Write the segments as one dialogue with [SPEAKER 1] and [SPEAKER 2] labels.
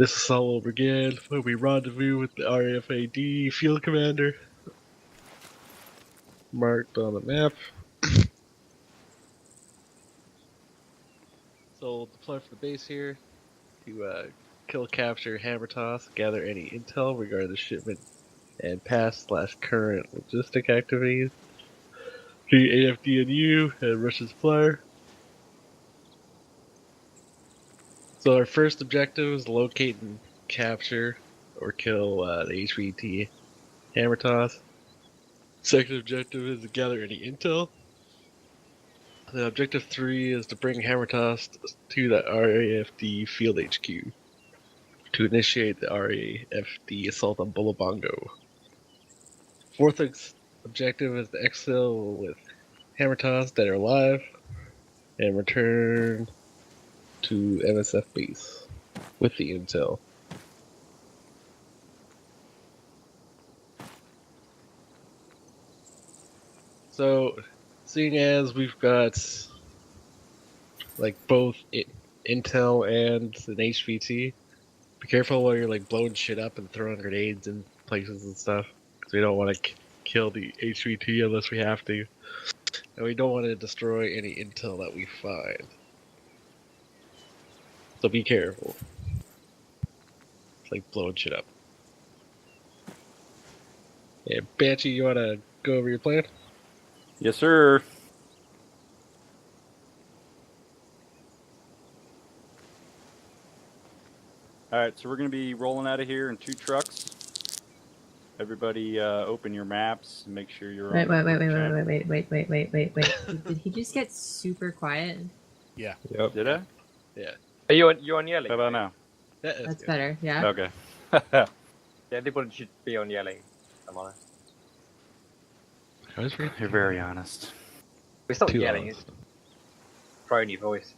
[SPEAKER 1] This is all over again when we rendezvous with the RFAD field commander, marked on the map. So we'll deploy for the base here to kill, capture, hammer toss, gather any intel regarding the shipment and past/current logistic activities. The AFD&U and Russian supplier. So our first objective is locate and capture or kill the HVT hammer toss. Second objective is to gather any intel. The objective 3 is to bring hammer toss to the RAFD field HQ to initiate the RAFD assault on Bulabongo. Fourth objective is to exfil with hammer toss that are alive and return to MSF base with the intel. So, seeing as we've got like both intel and an HVT, be careful while you're like blowing shit up and throwing grenades in places and stuff, because we don't want to kill the HVT unless we have to, and we don't want to destroy any intel that we find. So be careful. It's like blowing shit up. Yeah, Banshee, you want to go over your plan?
[SPEAKER 2] Yes, sir. Alright, so we're going to be rolling out of here in 2 trucks. Everybody open your maps and make sure you're
[SPEAKER 3] Wait.
[SPEAKER 2] on
[SPEAKER 3] Did he just get super quiet?
[SPEAKER 4] Yeah.
[SPEAKER 2] Yep. Did I?
[SPEAKER 1] Yeah.
[SPEAKER 5] Are you on yelling?
[SPEAKER 2] How about now?
[SPEAKER 3] That's
[SPEAKER 1] good.
[SPEAKER 3] better, yeah.
[SPEAKER 2] Okay.
[SPEAKER 5] Yeah, everybody should be on yelling. I'm honest.
[SPEAKER 2] You're very honest.
[SPEAKER 5] We stop
[SPEAKER 1] Too
[SPEAKER 5] yelling.
[SPEAKER 1] honest.
[SPEAKER 5] It's throwing your voice.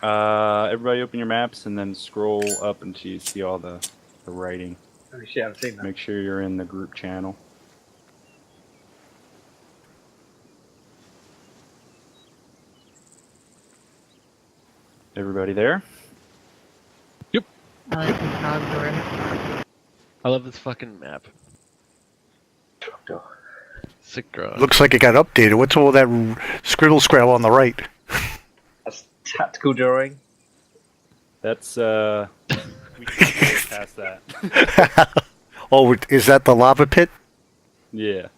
[SPEAKER 2] Everybody open your maps and then scroll up until you see all the writing.
[SPEAKER 5] Oh shit, I've seen that.
[SPEAKER 2] Make sure you're in the group channel. Everybody there?
[SPEAKER 3] I like the dog door.
[SPEAKER 1] I love this fucking map. Sick draw.
[SPEAKER 4] Looks like it got updated. What's all that scribble scrabble on the right?
[SPEAKER 5] That's tactical drawing.
[SPEAKER 2] That's, we can go past that.
[SPEAKER 4] Oh, is that the lava pit?
[SPEAKER 2] Yeah.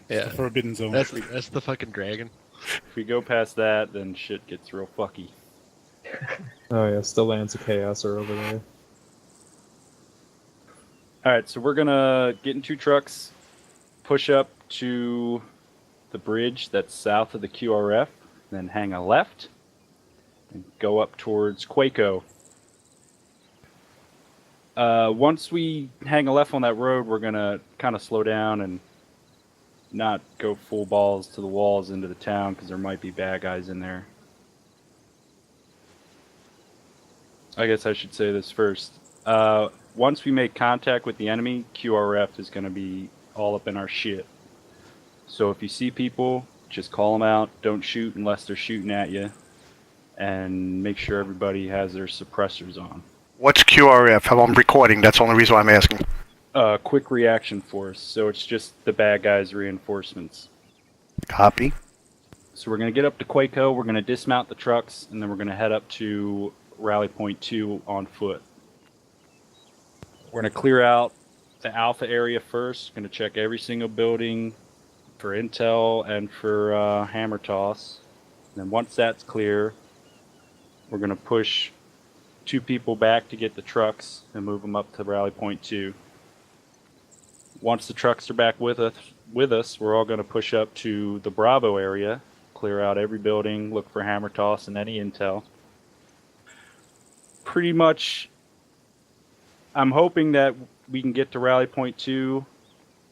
[SPEAKER 1] Yeah,
[SPEAKER 4] The forbidden zone.
[SPEAKER 1] that's the fucking dragon.
[SPEAKER 2] If we go past that, then shit gets real fucky.
[SPEAKER 6] Oh yeah, still lands of chaos are over there.
[SPEAKER 2] Alright, so we're gonna get in 2 trucks, push up to the bridge that's south of the QRF, then hang a left, and go up towards Quaco. Once we hang a left on that road, we're gonna kind of slow down and not go full balls to the walls into the town, because there might be bad guys in there. I guess I should say this first. Once we make contact with the enemy, QRF is going to be all up in our shit. So if you see people, just call them out. Don't shoot unless they're shooting at you. And make sure everybody has their suppressors on.
[SPEAKER 4] What's QRF? I'm recording. That's the only reason why I'm asking.
[SPEAKER 2] Quick reaction force. So it's just the bad guys' reinforcements.
[SPEAKER 4] Copy.
[SPEAKER 2] So we're going to get up to Quaco. We're going to dismount the trucks. And then we're going to head up to Rally Point 2 on foot. We're going to clear out the Alpha area first. Going to check every single building for intel and for hammer toss. And then once that's clear, we're going to push 2 people back to get the trucks and move them up to Rally Point 2. Once the trucks are back with us, we're all going to push up to the Bravo area, clear out every building, look for hammer toss and any intel. Pretty much, I'm hoping that we can get to Rally Point 2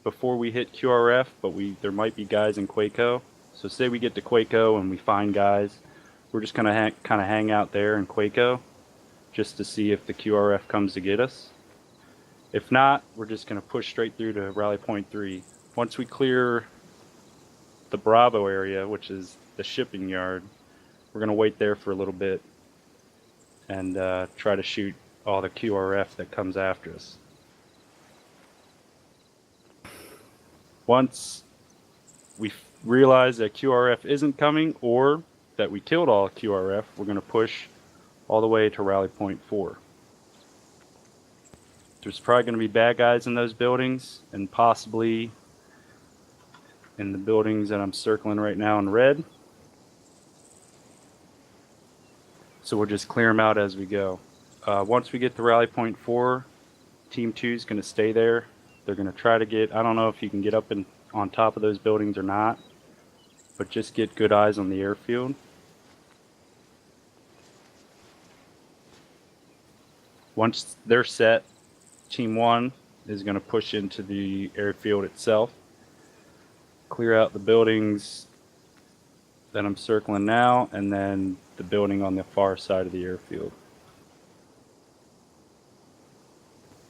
[SPEAKER 2] before we hit QRF, but there might be guys in Quaco. So say we get to Quaco and we find guys, we're just going to kind of hang out there in Quaco just to see if the QRF comes to get us. If not, we're just going to push straight through to Rally Point 3. Once we clear the Bravo area, which is the shipping yard, we're going to wait there for a little bit and try to shoot all the QRF that comes after us. Once we realize that QRF isn't coming or that we killed all QRF, we're going to push all the way to rally point 4. There's probably going to be bad guys in those buildings and possibly in the buildings that I'm circling right now in red. So we'll just clear them out as we go. Once we get to rally point 4, Team 2 is going to stay there. They're going to try to get, I don't know if you can get up on top of those buildings or not, but just get good eyes on the airfield. Once they're set, Team 1 is going to push into the airfield itself, clear out the buildings that I'm circling now, and then the building on the far side of the airfield.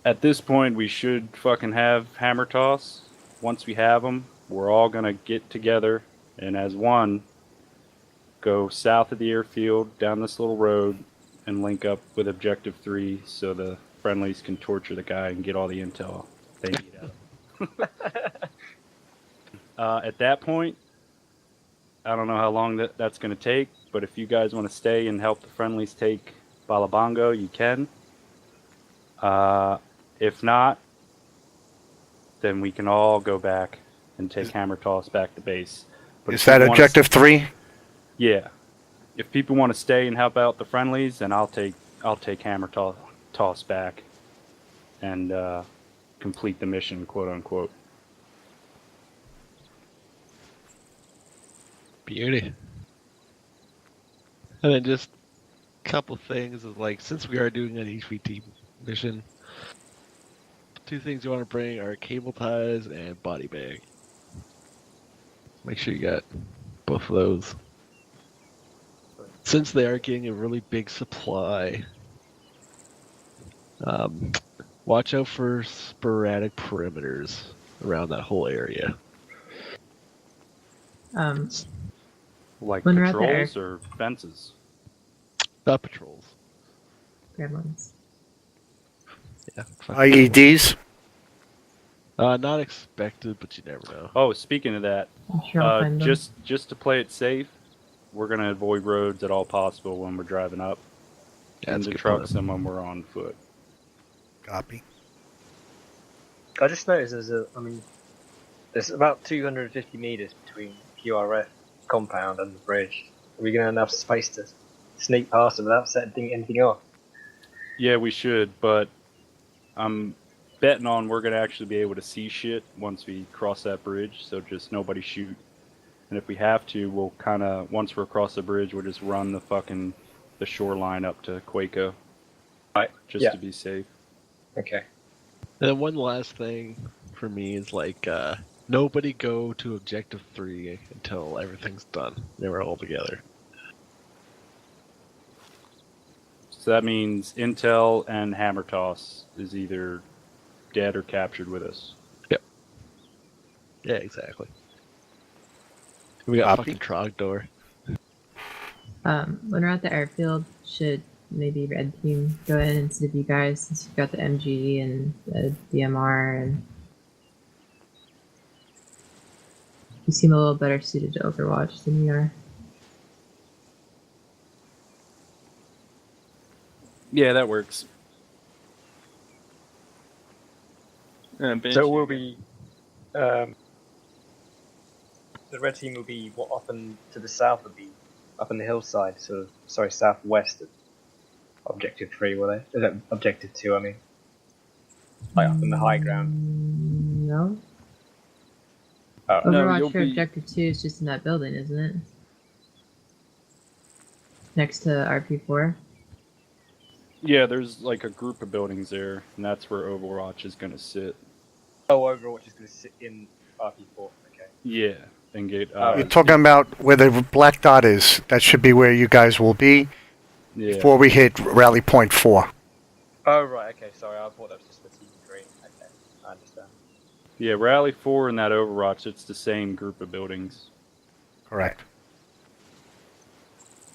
[SPEAKER 2] At this point, we should fucking have hammer toss. Once we have them, we're all going to get together and as one, go south of the airfield, down this little road, and link up with Objective 3 so the friendlies can torture the guy and get all the intel they need out. At that point, I don't know how long that's going to take, but if you guys want to stay and help the friendlies take Balabongo, you can. If not, then we can all go back and take Hammer Toss back to base. But
[SPEAKER 4] Is that Objective 3?
[SPEAKER 2] Yeah. If people want to stay and help out the friendlies, then I'll take Hammer Toss back and complete the mission, quote unquote.
[SPEAKER 1] Beauty. And then just a couple things is like, since we are doing an HVT mission, 2 things you want to bring are cable ties and body bag. Make sure you got both of those. Since they are getting a really big supply, watch out for sporadic perimeters around that whole area.
[SPEAKER 2] Like
[SPEAKER 3] When we're out there-
[SPEAKER 2] patrols or fences?
[SPEAKER 1] Not patrols.
[SPEAKER 3] Gremlins.
[SPEAKER 1] Yeah.
[SPEAKER 4] IEDs?
[SPEAKER 1] Not expected, but you never know.
[SPEAKER 2] Oh, speaking of that,
[SPEAKER 3] I'm sure I'll find them.
[SPEAKER 2] just to play it safe, we're gonna avoid roads at all possible when we're driving up
[SPEAKER 1] Yeah,
[SPEAKER 2] in
[SPEAKER 1] that's a
[SPEAKER 2] the
[SPEAKER 1] good
[SPEAKER 2] trucks
[SPEAKER 1] plan.
[SPEAKER 2] and when we're on foot.
[SPEAKER 4] Copy.
[SPEAKER 5] I just noticed there's about 250 meters between QRF compound and the bridge. Are we going to have enough space to sneak past it without setting anything off?
[SPEAKER 2] Yeah, we should, but I'm betting on we're gonna actually be able to see shit once we cross that bridge. So just nobody shoot. And if we have to, we'll kind of, once we're across the bridge, we'll just run the shoreline up to Quaco.
[SPEAKER 5] Right.
[SPEAKER 2] Just
[SPEAKER 5] Yeah.
[SPEAKER 2] to be safe.
[SPEAKER 5] Okay.
[SPEAKER 1] And then one last thing for me is like, nobody go to Objective 3 until everything's done. They were all together.
[SPEAKER 2] So that means Intel and Hammer Toss is either dead or captured with us.
[SPEAKER 1] Yeah, exactly. We got
[SPEAKER 4] Copy.
[SPEAKER 1] fucking Trogdor.
[SPEAKER 3] When we're at the airfield, should maybe Red Team go in instead of you guys, since you've got the MG and the DMR, and you seem a little better suited to Overwatch than we are.
[SPEAKER 2] Yeah, that works.
[SPEAKER 5] So we'll be. The red team will be what up and to the south will be up on the hillside, sort of. Sorry, southwest of Objective 3, will they? Is that Objective 2? I mean, like up in the high ground.
[SPEAKER 3] No.
[SPEAKER 5] Oh,
[SPEAKER 2] No,
[SPEAKER 3] Overwatch
[SPEAKER 2] you'll
[SPEAKER 3] for
[SPEAKER 2] be-
[SPEAKER 3] Objective 2 is just in that building, isn't it? Next to RP4.
[SPEAKER 2] Yeah, there's like a group of buildings there, and that's where Overwatch is going to sit.
[SPEAKER 5] oh, Overwatch is going to sit in RP4. Okay.
[SPEAKER 2] Yeah, and get.
[SPEAKER 4] You're talking about where the black dot is. That should be where you guys will be
[SPEAKER 2] yeah.
[SPEAKER 4] before we hit rally point 4.
[SPEAKER 5] Oh right. Okay. Sorry, I thought that was just for Team 3. Okay, I understand.
[SPEAKER 2] Yeah, Rally 4 and that Overwatch, it's the same group of buildings.
[SPEAKER 4] Correct.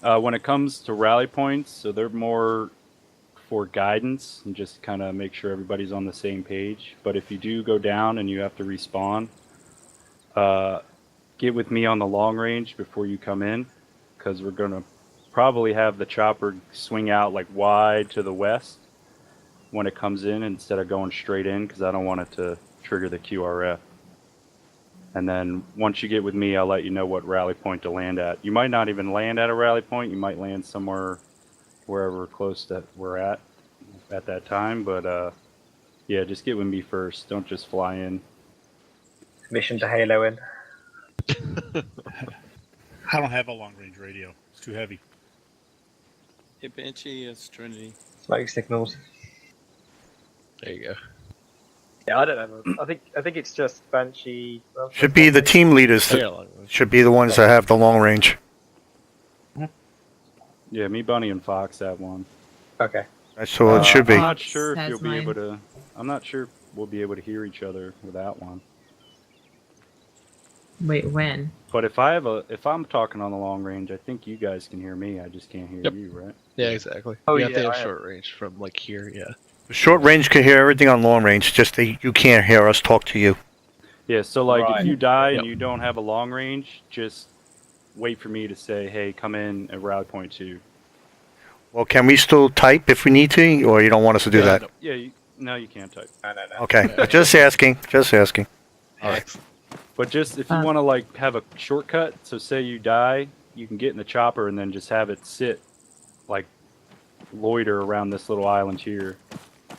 [SPEAKER 2] When it comes to rally points, so they're more for guidance and just kind of make sure everybody's on the same page. But if you do go down and you have to respawn, get with me on the long range before you come in, because we're going to probably have the chopper swing out like wide to the west when it comes in instead of going straight in, because I don't want it to trigger the QRF. And then once you get with me, I'll let you know what rally point to land at. You might not even land at a rally point. You might land somewhere wherever close that we're at that time. But yeah, just get with me first. Don't just fly in.
[SPEAKER 5] Mission to Halo in.
[SPEAKER 7] I don't have a long range radio. It's too heavy.
[SPEAKER 8] Hey, Banshee, it's Trinity.
[SPEAKER 5] Smoke signals.
[SPEAKER 1] There you go.
[SPEAKER 5] Yeah, I don't know. I think it's just Banshee.
[SPEAKER 4] Should be the team leaders
[SPEAKER 1] I
[SPEAKER 4] that
[SPEAKER 1] got a long one.
[SPEAKER 4] should be the ones that have the long range.
[SPEAKER 2] Yeah, me, Bunny, and Fox have one.
[SPEAKER 5] Okay.
[SPEAKER 4] That's what it should be.
[SPEAKER 2] I'm not sure if
[SPEAKER 3] Has
[SPEAKER 2] you'll be
[SPEAKER 3] mine.
[SPEAKER 2] able to. I'm not sure if we'll be able to hear each other without one.
[SPEAKER 3] Wait, when?
[SPEAKER 2] But if I'm talking on the long range, I think you guys can hear me. I just can't hear
[SPEAKER 1] Yep.
[SPEAKER 2] you, right?
[SPEAKER 1] Yeah, exactly.
[SPEAKER 5] Oh,
[SPEAKER 1] You have to
[SPEAKER 5] yeah,
[SPEAKER 1] have
[SPEAKER 5] I have-
[SPEAKER 1] short range from like here. Yeah.
[SPEAKER 4] Short range can hear everything on long range, just you can't hear us talk to you.
[SPEAKER 2] Yeah. So like,
[SPEAKER 5] Right.
[SPEAKER 2] if you die
[SPEAKER 1] Yep.
[SPEAKER 2] and you don't have a long range, just wait for me to say, "Hey, come in at rally point 2."
[SPEAKER 4] Well, can we still type if we need to, or you don't want us to do
[SPEAKER 1] Yeah,
[SPEAKER 4] that?
[SPEAKER 1] no.
[SPEAKER 2] Yeah. No, you can't type.
[SPEAKER 5] No.
[SPEAKER 4] Okay, just asking, just asking.
[SPEAKER 1] Excellent.
[SPEAKER 2] But just if you want to like have a shortcut, so say you die, you can get in the chopper and then just have it sit, like loiter around this little island here,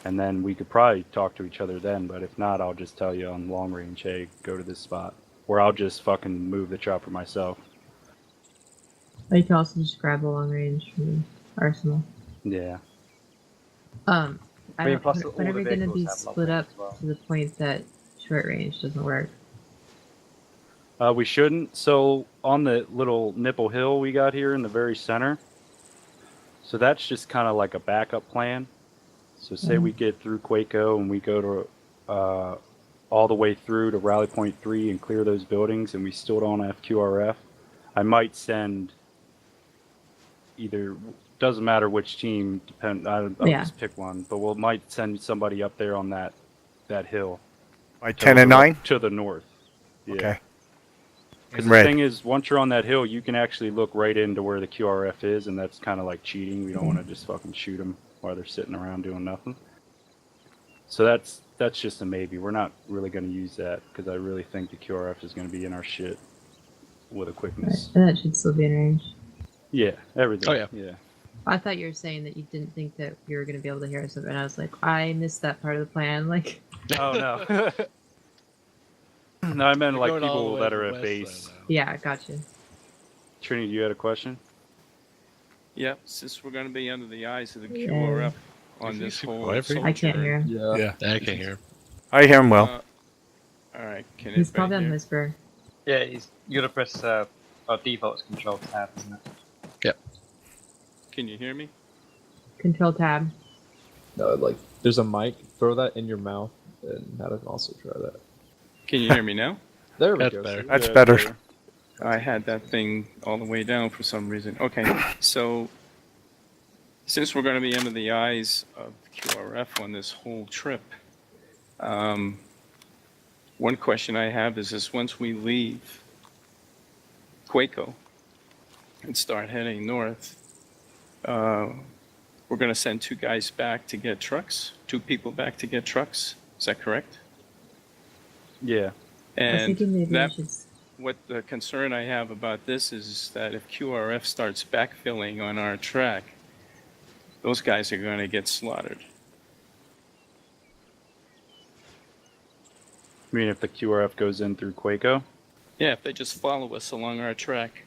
[SPEAKER 2] and then we could probably talk to each other then. But if not, I'll just tell you on long range, hey, go to this spot, or I'll just fucking move the chopper myself.
[SPEAKER 3] Or you can also just grab the long range from the arsenal.
[SPEAKER 2] Yeah.
[SPEAKER 3] I
[SPEAKER 5] I mean,
[SPEAKER 3] don't,
[SPEAKER 5] plus all
[SPEAKER 3] when are
[SPEAKER 5] the
[SPEAKER 3] we going to
[SPEAKER 5] vehicles
[SPEAKER 3] be
[SPEAKER 5] have long
[SPEAKER 3] split
[SPEAKER 5] range
[SPEAKER 3] up
[SPEAKER 5] as well.
[SPEAKER 3] to the point that short range doesn't work?
[SPEAKER 2] We shouldn't. So on the little nipple hill we got here in the very center, so that's just kind of like a backup plan. So say we get through Quaco and we go to all the way through to Rally Point 3 and clear those buildings, and we still don't have QRF. I might send either, doesn't matter which team, I'll
[SPEAKER 3] Yeah.
[SPEAKER 2] just pick one, but we might send somebody up there on that hill.
[SPEAKER 4] By 10 and 9?
[SPEAKER 2] To the north. Yeah.
[SPEAKER 4] Okay.
[SPEAKER 2] Because
[SPEAKER 4] In
[SPEAKER 2] the
[SPEAKER 4] red.
[SPEAKER 2] thing is, once you're on that hill, you can actually look right into where the QRF is, and that's kind of like cheating. We don't want to just fucking shoot them while they're sitting around doing nothing. So that's just a maybe. We're not really going to use that because I really think the QRF is going to be in our shit with a quickness.
[SPEAKER 3] And that should still be in range.
[SPEAKER 2] Yeah, everything.
[SPEAKER 1] Oh, yeah.
[SPEAKER 2] Yeah.
[SPEAKER 3] I thought you were saying that you didn't think that you were going to be able to hear us, and I was like, I missed that part of the plan. Like,
[SPEAKER 2] Oh no. No, I meant
[SPEAKER 1] You're
[SPEAKER 2] like
[SPEAKER 1] going all the
[SPEAKER 2] people
[SPEAKER 1] way
[SPEAKER 2] that
[SPEAKER 1] to
[SPEAKER 2] are
[SPEAKER 1] the
[SPEAKER 2] at
[SPEAKER 1] west
[SPEAKER 2] base.
[SPEAKER 1] side now.
[SPEAKER 3] yeah, gotcha.
[SPEAKER 2] Trinity, you had a question?
[SPEAKER 8] Yep, since we're going to be under the eyes of the
[SPEAKER 3] Yeah.
[SPEAKER 8] QRF on
[SPEAKER 1] Is he
[SPEAKER 8] this whole
[SPEAKER 1] quiet for you?
[SPEAKER 3] I can't hear him.
[SPEAKER 6] Yeah.
[SPEAKER 1] Yeah, I can hear him.
[SPEAKER 4] I hear him well.
[SPEAKER 8] All right, can
[SPEAKER 3] He's
[SPEAKER 8] anybody
[SPEAKER 3] probably on
[SPEAKER 8] hear?
[SPEAKER 3] Whisper.
[SPEAKER 5] Yeah, you gotta press our default control tab, isn't it?
[SPEAKER 8] Can you hear me?
[SPEAKER 3] Control tab.
[SPEAKER 6] No, like there's a mic. Throw that in your mouth, and Matt can also try that.
[SPEAKER 8] Can you hear me now?
[SPEAKER 6] There we
[SPEAKER 1] That's
[SPEAKER 6] go.
[SPEAKER 1] better.
[SPEAKER 6] see?
[SPEAKER 4] That's better.
[SPEAKER 8] I had that thing all the way down for some reason. Okay, so since we're going to be under the eyes of QRF on this whole trip, one question I have is once we leave Quaco and start heading north, we're going to send two guys back to get trucks, two people back to get trucks. Is that correct?
[SPEAKER 2] Yeah.
[SPEAKER 3] I was
[SPEAKER 8] And
[SPEAKER 3] thinking maybe
[SPEAKER 8] that
[SPEAKER 3] we should.
[SPEAKER 8] what the concern I have about this is that if QRF starts backfilling on our track, those guys are going to get slaughtered.
[SPEAKER 2] I mean, if the QRF goes in through Quaco?
[SPEAKER 8] Yeah, if they just follow us along our track.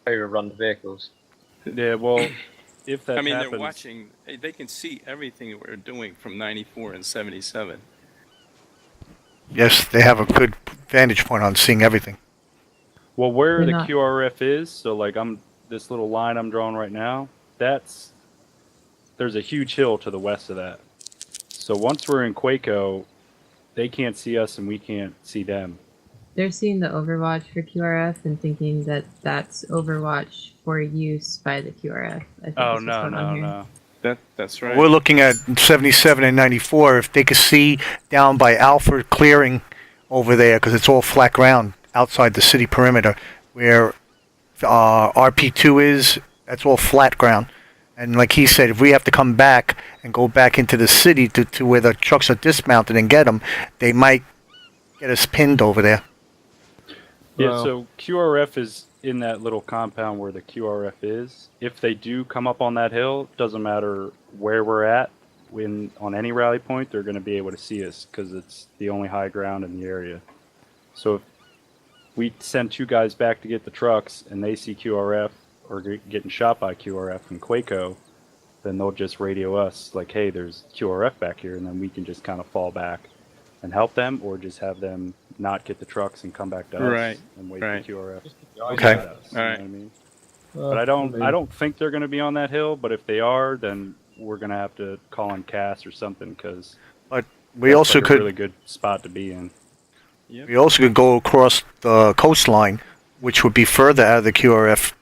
[SPEAKER 5] Overrun the vehicles.
[SPEAKER 2] Yeah, well, if that
[SPEAKER 8] I mean,
[SPEAKER 2] happens,
[SPEAKER 8] they're watching, they can see everything that we're doing from 94 and 77.
[SPEAKER 4] Yes, they have a good vantage point on seeing everything.
[SPEAKER 2] well, where
[SPEAKER 3] They're
[SPEAKER 2] the
[SPEAKER 3] not-
[SPEAKER 2] QRF is, so like this little line I'm drawing right now, there's a huge hill to the west of that. So once we're in Quaco, they can't see us and we can't see them.
[SPEAKER 3] They're seeing the Overwatch for QRF and thinking that that's Overwatch for use by the QRF. I think
[SPEAKER 2] Oh
[SPEAKER 3] is what's
[SPEAKER 2] no,
[SPEAKER 3] going on
[SPEAKER 2] no,
[SPEAKER 3] here.
[SPEAKER 2] no.
[SPEAKER 8] That's right.
[SPEAKER 4] We're looking at 77 and 94. If they could see down by Alfred clearing over there, because it's all flat ground outside the city perimeter, where RP2 is, that's all flat ground. And like he said, if we have to come back and go back into the city to where the trucks are dismounted and get them, they might get us pinned over there.
[SPEAKER 2] Yeah,
[SPEAKER 6] Well-
[SPEAKER 2] so QRF is in that little compound where the QRF is. If they do come up on that hill, doesn't matter where we're at, on any rally point, they're going to be able to see us because it's the only high ground in the area. So if we send 2 guys back to get the trucks and they see QRF or getting shot by QRF in Quaco, then they'll just radio us like, hey, there's QRF back here, and then we can just kind of fall back and help them, or just have them not get the trucks and come back to us
[SPEAKER 8] Right,
[SPEAKER 2] and wait
[SPEAKER 8] right.
[SPEAKER 2] for QRF.
[SPEAKER 4] Okay.
[SPEAKER 2] You know what I mean?
[SPEAKER 6] Well,
[SPEAKER 2] But I
[SPEAKER 6] mean,
[SPEAKER 2] don't think they're going to be on that hill. But if they are, then we're going to have to call in CAS or something because
[SPEAKER 4] We also
[SPEAKER 2] like a
[SPEAKER 4] could
[SPEAKER 2] really good spot to be in.
[SPEAKER 4] we also could go across the coastline, which would be further out of the QRF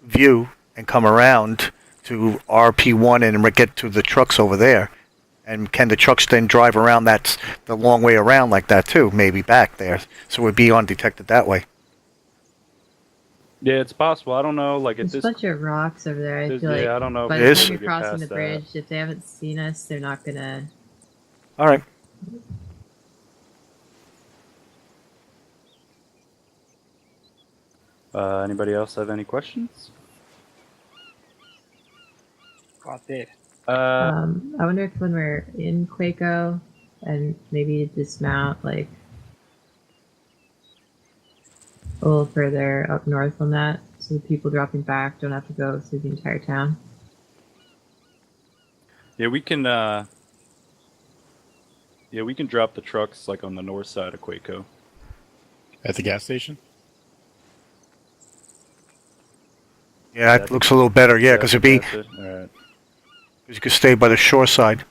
[SPEAKER 4] view, and come around to RP1 and get to the trucks over there. And can the trucks then drive around the long way around like that too? Maybe back there, so we'd be undetected that way.
[SPEAKER 2] Yeah, it's possible. I don't know. Like at
[SPEAKER 3] There's a
[SPEAKER 2] this,
[SPEAKER 3] bunch of rocks over there. I
[SPEAKER 2] there's-
[SPEAKER 3] feel like
[SPEAKER 2] yeah, I don't know. if
[SPEAKER 3] by
[SPEAKER 2] we're
[SPEAKER 3] the
[SPEAKER 4] Is?
[SPEAKER 3] time
[SPEAKER 2] gonna
[SPEAKER 3] you're
[SPEAKER 2] get
[SPEAKER 3] crossing
[SPEAKER 2] past
[SPEAKER 3] the
[SPEAKER 2] that.
[SPEAKER 3] bridge, if they haven't seen us, they're not gonna.
[SPEAKER 4] All right.
[SPEAKER 2] Anybody else have any questions?
[SPEAKER 5] God, dude.
[SPEAKER 3] I wonder if when we're in Quaco and maybe dismount like a little further up north on that, so the people dropping back don't have to go through the entire town.
[SPEAKER 2] Yeah, we can. Yeah, we can drop the trucks like on the north side of Quaco.
[SPEAKER 7] At the gas station?
[SPEAKER 4] Yeah, that looks a little better. Yeah, because
[SPEAKER 2] All right.
[SPEAKER 4] you could stay by the shore side.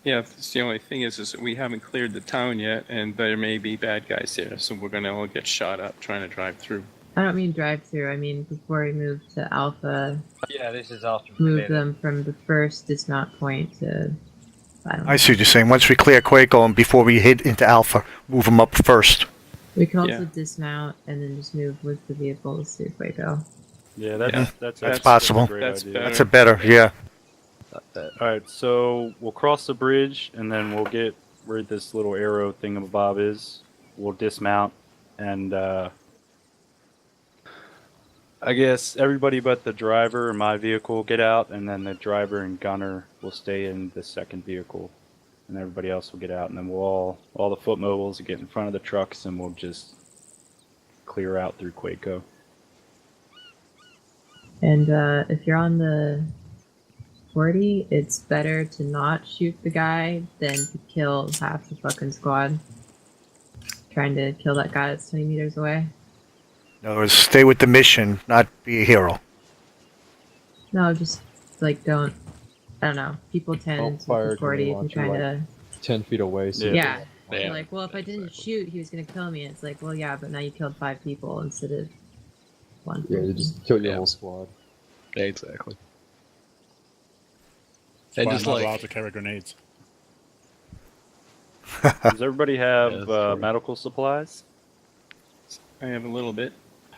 [SPEAKER 8] Yeah, that's the only thing is that we haven't cleared the town yet, and there may be bad guys there, so we're gonna all get shot up trying to drive through.
[SPEAKER 3] I don't mean drive through. I mean before we move to Alpha,
[SPEAKER 5] Yeah, this is after we
[SPEAKER 3] move
[SPEAKER 5] cleared it.
[SPEAKER 3] them from the first dismount point to. I don't know.
[SPEAKER 4] I see what you're saying. Once we clear Quaco and before we hit into Alpha, move them up first.
[SPEAKER 3] We can also
[SPEAKER 8] Yeah.
[SPEAKER 3] dismount and then just move with the vehicles through Quaco.
[SPEAKER 2] Yeah,
[SPEAKER 8] Yeah.
[SPEAKER 2] that's
[SPEAKER 4] possible.
[SPEAKER 2] a great
[SPEAKER 8] That's
[SPEAKER 2] idea.
[SPEAKER 8] better.
[SPEAKER 4] That's a better, yeah.
[SPEAKER 2] All right, so we'll cross the bridge and then we'll get where this little arrow thingamabob is. We'll dismount and I guess everybody but the driver and my vehicle will get out, and then the driver and gunner will stay in the second vehicle, and everybody else will get out, and then we'll all the foot mobiles will get in front of the trucks, and we'll just clear out through Quaco.
[SPEAKER 3] And if you're on the 40, it's better to not shoot the guy than to kill half the fucking squad. Trying to kill that guy that's 20 meters away.
[SPEAKER 4] In other words, stay with the mission, not be a hero.
[SPEAKER 3] No, just like don't. I don't know. People tend to
[SPEAKER 6] fire
[SPEAKER 3] the 40 if you're
[SPEAKER 6] launcher,
[SPEAKER 3] trying
[SPEAKER 6] like,
[SPEAKER 3] to.
[SPEAKER 6] 10 feet away. So
[SPEAKER 2] Yeah.
[SPEAKER 3] Yeah.
[SPEAKER 1] Yeah.
[SPEAKER 3] They're like, well, if I didn't shoot, he was gonna kill me. It's like, well, yeah, but now you killed 5 people instead of 1.
[SPEAKER 6] Yeah, you just kill your
[SPEAKER 1] Yeah.
[SPEAKER 6] whole squad.
[SPEAKER 1] Yeah, exactly.
[SPEAKER 7] Why
[SPEAKER 1] And just
[SPEAKER 7] I'm not
[SPEAKER 1] like
[SPEAKER 7] allowed to carry grenades.
[SPEAKER 2] Does everybody have
[SPEAKER 1] Yeah, that's true.
[SPEAKER 2] medical supplies?
[SPEAKER 8] I have a little bit.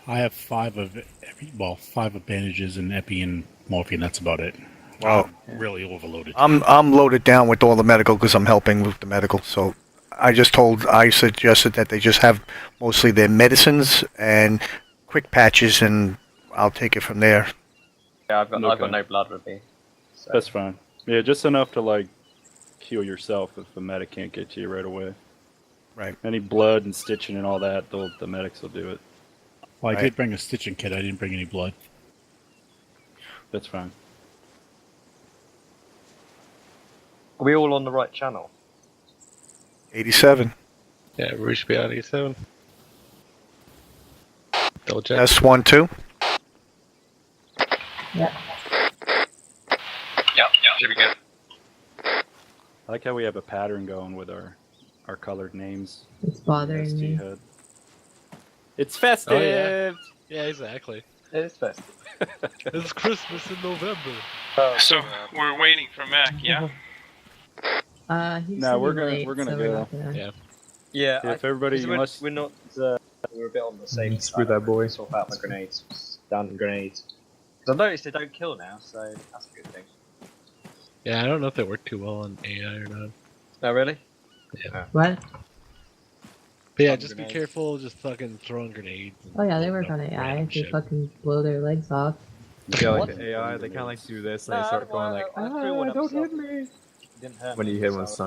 [SPEAKER 7] I have 5 of bandages and epi and morphine. That's about it.
[SPEAKER 4] Wow.
[SPEAKER 7] I'm really overloaded.
[SPEAKER 4] I'm loaded down with all the medical because I'm helping with the medical. So I suggested that they just have mostly their medicines and quick patches, and I'll take it from there.
[SPEAKER 5] Yeah, I've got
[SPEAKER 2] Okay.
[SPEAKER 5] no blood with me. So.
[SPEAKER 2] That's fine. Yeah, just enough to like heal yourself if the medic can't get to you right away.
[SPEAKER 4] Right.
[SPEAKER 2] Any blood and stitching and all that, the medics will do it.
[SPEAKER 7] Well, I
[SPEAKER 4] Right.
[SPEAKER 7] did bring a stitching kit. I didn't bring any blood.
[SPEAKER 2] That's fine.
[SPEAKER 5] Are we all on the right channel?
[SPEAKER 4] 87.
[SPEAKER 1] yeah, we should be on 87. Double check.
[SPEAKER 4] S1, 2.
[SPEAKER 5] Yep, should be good.
[SPEAKER 2] I like how we have a pattern going with our colored names.
[SPEAKER 3] It's bothering
[SPEAKER 2] ST
[SPEAKER 3] me.
[SPEAKER 2] HUD. It's festive.
[SPEAKER 1] Oh, yeah. Yeah, exactly.
[SPEAKER 5] It is festive.
[SPEAKER 1] It's Christmas in November.
[SPEAKER 5] Oh,
[SPEAKER 8] So we're waiting for Mac, yeah?
[SPEAKER 3] He's
[SPEAKER 2] No, we're
[SPEAKER 3] gonna be
[SPEAKER 2] gonna- we're
[SPEAKER 3] late,
[SPEAKER 2] gonna
[SPEAKER 3] so
[SPEAKER 2] go.
[SPEAKER 3] not gonna.
[SPEAKER 1] Yeah.
[SPEAKER 5] yeah.
[SPEAKER 2] If everybody,
[SPEAKER 5] 'cause
[SPEAKER 2] unless
[SPEAKER 5] we're not, we're a bit on the safe
[SPEAKER 6] Screw
[SPEAKER 5] side.
[SPEAKER 6] that boy.
[SPEAKER 5] Swap out the grenades, stun grenades. Because I've noticed they don't kill now, so that's a good thing.
[SPEAKER 1] Yeah, I don't know if they work too well on AI or not.
[SPEAKER 5] Oh, really?
[SPEAKER 3] What?
[SPEAKER 1] But yeah,
[SPEAKER 5] Stun
[SPEAKER 1] just
[SPEAKER 5] grenades.
[SPEAKER 1] be careful, just fucking throwing grenades. and
[SPEAKER 3] Oh yeah, they
[SPEAKER 1] blowing
[SPEAKER 3] work
[SPEAKER 1] up
[SPEAKER 3] on AI.
[SPEAKER 1] random
[SPEAKER 3] They
[SPEAKER 1] shit.
[SPEAKER 3] fucking blow their legs off.
[SPEAKER 6] Yeah, like
[SPEAKER 5] What?
[SPEAKER 6] the AI, they kind of like do this, and
[SPEAKER 5] No,
[SPEAKER 6] they start going
[SPEAKER 5] I
[SPEAKER 6] like,
[SPEAKER 5] threw one up
[SPEAKER 6] don't hit
[SPEAKER 5] myself.
[SPEAKER 6] me.
[SPEAKER 5] It didn't hurt
[SPEAKER 6] When
[SPEAKER 5] me,
[SPEAKER 6] you hit
[SPEAKER 5] so-
[SPEAKER 6] one, son.